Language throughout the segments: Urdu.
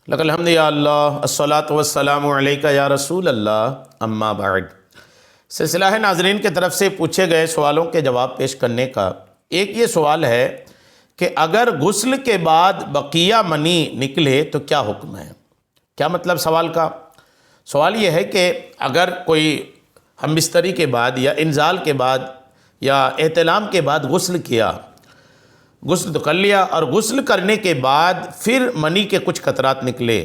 لک الحمد یا اللہ الصلاۃ والسلام علیکہ یا رسول اللہ اما بعد۔ سلسلہ ہے ناظرین کے طرف سے پوچھے گئے سوالوں کے جواب پیش کرنے کا۔ ایک یہ سوال ہے کہ اگر غسل کے بعد بقیہ منی نکلے تو کیا حکم ہے؟ کیا مطلب سوال کا؟ سوال یہ ہے کہ اگر کوئی ہم بستری کے بعد یا انزال کے بعد یا احتلام کے بعد غسل کیا، غسل تو کر لیا اور غسل کرنے کے بعد پھر منی کے کچھ قطرات نکلے،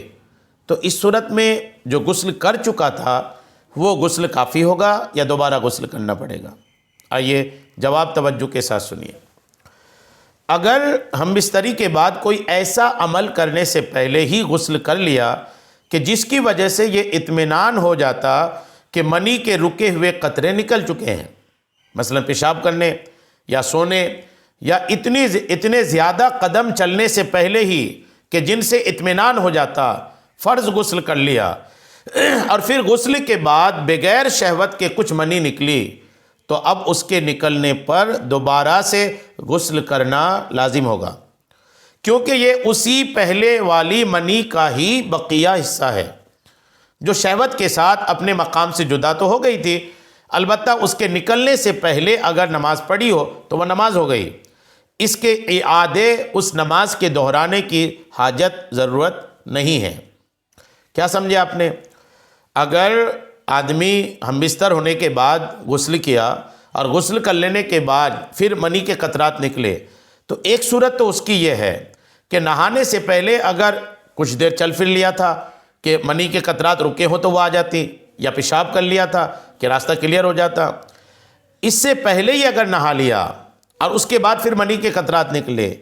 تو اس صورت میں جو غسل کر چکا تھا وہ غسل کافی ہوگا یا دوبارہ غسل کرنا پڑے گا؟ آئیے جواب توجہ کے ساتھ سنیے۔ اگر ہم بستری کے بعد کوئی ایسا عمل کرنے سے پہلے ہی غسل کر لیا کہ جس کی وجہ سے یہ اطمینان ہو جاتا کہ منی کے رکے ہوئے قطرے نکل چکے ہیں، مثلا پیشاب کرنے یا سونے یا اتنے زیادہ قدم چلنے سے پہلے ہی کہ جن سے اطمینان ہو جاتا، فرض غسل کر لیا اور پھر غسل کے بعد بغیر شہوت کے کچھ منی نکلی، تو اب اس کے نکلنے پر دوبارہ سے غسل کرنا لازم ہوگا، کیونکہ یہ اسی پہلے والی منی کا ہی بقیہ حصہ ہے جو شہوت کے ساتھ اپنے مقام سے جدا تو ہو گئی تھی، البتہ اس کے نکلنے سے پہلے اگر نماز پڑھی ہو تو وہ نماز ہو گئی، اس کے اعادے اس نماز کے دہرانے کی حاجت ضرورت نہیں ہے۔ کیا سمجھے آپ نے؟ اگر آدمی ہم بستر ہونے کے بعد غسل کیا اور غسل کر لینے کے بعد پھر منی کے قطرات نکلے، تو ایک صورت تو اس کی یہ ہے کہ نہانے سے پہلے اگر کچھ دیر چل پھر لیا تھا کہ منی کے قطرات رکے ہوں تو وہ آ جاتی، یا پیشاب کر لیا تھا کہ راستہ کلیئر ہو جاتا۔ اس سے پہلے ہی اگر نہا لیا اور اس کے بعد پھر منی کے قطرات نکلے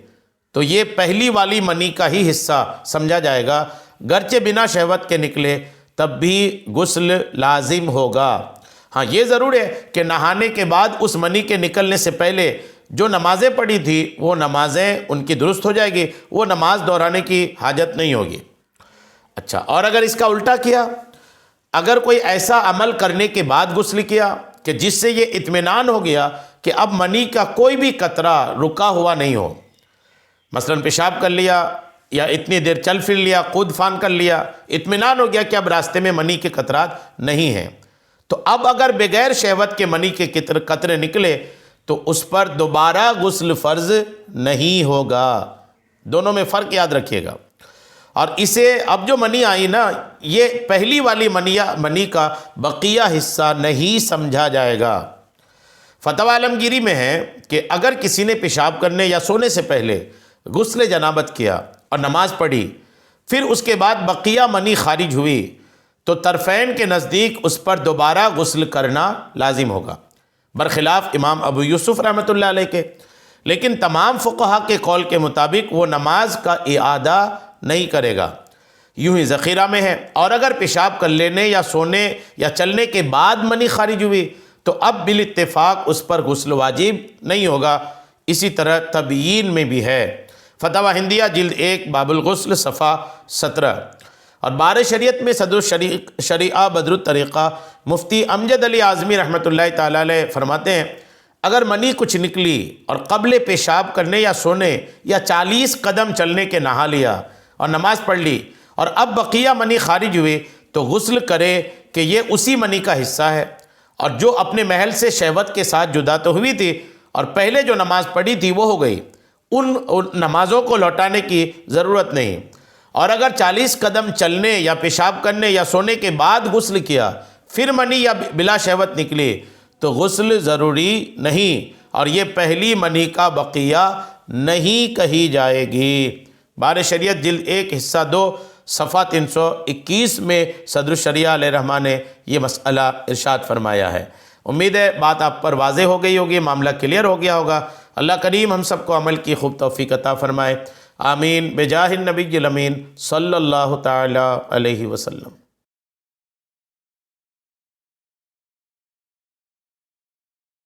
تو یہ پہلی والی منی کا ہی حصہ سمجھا جائے گا، گرچہ بنا شہوت کے نکلے تب بھی غسل لازم ہوگا۔ ہاں یہ ضرور ہے کہ نہانے کے بعد اس منی کے نکلنے سے پہلے جو نمازیں پڑھی تھی وہ نمازیں ان کی درست ہو جائے گی، وہ نماز دہرانے کی حاجت نہیں ہوگی۔ اچھا، اور اگر اس کا الٹا کیا، اگر کوئی ایسا عمل کرنے کے بعد غسل کیا کہ جس سے یہ اطمینان ہو گیا کہ اب منی کا کوئی بھی قطرہ رکا ہوا نہیں ہو، مثلا پیشاب کر لیا یا اتنی دیر چل پھر لیا، قود فان کر لیا، اطمینان ہو گیا کہ اب راستے میں منی کے قطرات نہیں ہیں، تو اب اگر بغیر شہوت کے منی کے قطرے نکلے تو اس پر دوبارہ غسل فرض نہیں ہوگا۔ دونوں میں فرق یاد رکھیے گا۔ اور اسے اب جو منی آئی نا، یہ پہلی والی منی کا بقیہ حصہ نہیں سمجھا جائے گا۔ فتویٰ عالمگیری میں ہے کہ اگر کسی نے پیشاب کرنے یا سونے سے پہلے غسل جنابت کیا اور نماز پڑھی، پھر اس کے بعد بقیہ منی خارج ہوئی، تو طرفین کے نزدیک اس پر دوبارہ غسل کرنا لازم ہوگا، برخلاف امام ابو یوسف رحمۃ اللہ علیہ کے۔ لیکن تمام فقہا کے قول کے مطابق وہ نماز کا اعادہ نہیں کرے گا، یوں ہی ذخیرہ میں ہے۔ اور اگر پیشاب کر لینے یا سونے یا چلنے کے بعد منی خارج ہوئی تو اب بالاتفاق اس پر غسل واجب نہیں ہوگا۔ اسی طرح تبیین میں بھی ہے، فتاوی ہندیہ جلد 1 باب الغسل صفحہ 17۔ اور بار شریعت میں صدر شریعہ بدر الطریقہ مفتی امجد علی اعظمی رحمۃ اللہ تعالی علیہ فرماتے ہیں، اگر منی کچھ نکلی اور قبل پیشاب کرنے یا سونے یا 40 قدم چلنے کے نہا لیا اور نماز پڑھ لی اور اب بقیہ منی خارج ہوئی، تو غسل کرے کہ یہ اسی منی کا حصہ ہے، اور جو اپنے محل سے شہوت کے ساتھ جدا تو ہوئی تھی اور پہلے جو نماز پڑھی تھی وہ ہو گئی، ان نمازوں کو لوٹانے کی ضرورت نہیں۔ اور اگر 40 قدم چلنے یا پیشاب کرنے یا سونے کے بعد غسل کیا پھر منی یا بلا شہوت نکلی تو غسل ضروری نہیں، اور یہ پہلی منی کا بقیہ نہیں کہی جائے گی۔ بار شریعت جلد 1 حصہ 2 صفحہ 321 میں صدر الشریعہ علیہ رحمٰ نے یہ مسئلہ ارشاد فرمایا ہے۔ امید ہے بات آپ پر واضح ہو گئی ہوگی، معاملہ کلیئر ہو گیا ہوگا۔ اللہ کریم ہم سب کو عمل کی خوب توفیق عطا فرمائے، آمین، بجاہ النبی الامین صلی اللہ تعالی علیہ وسلم۔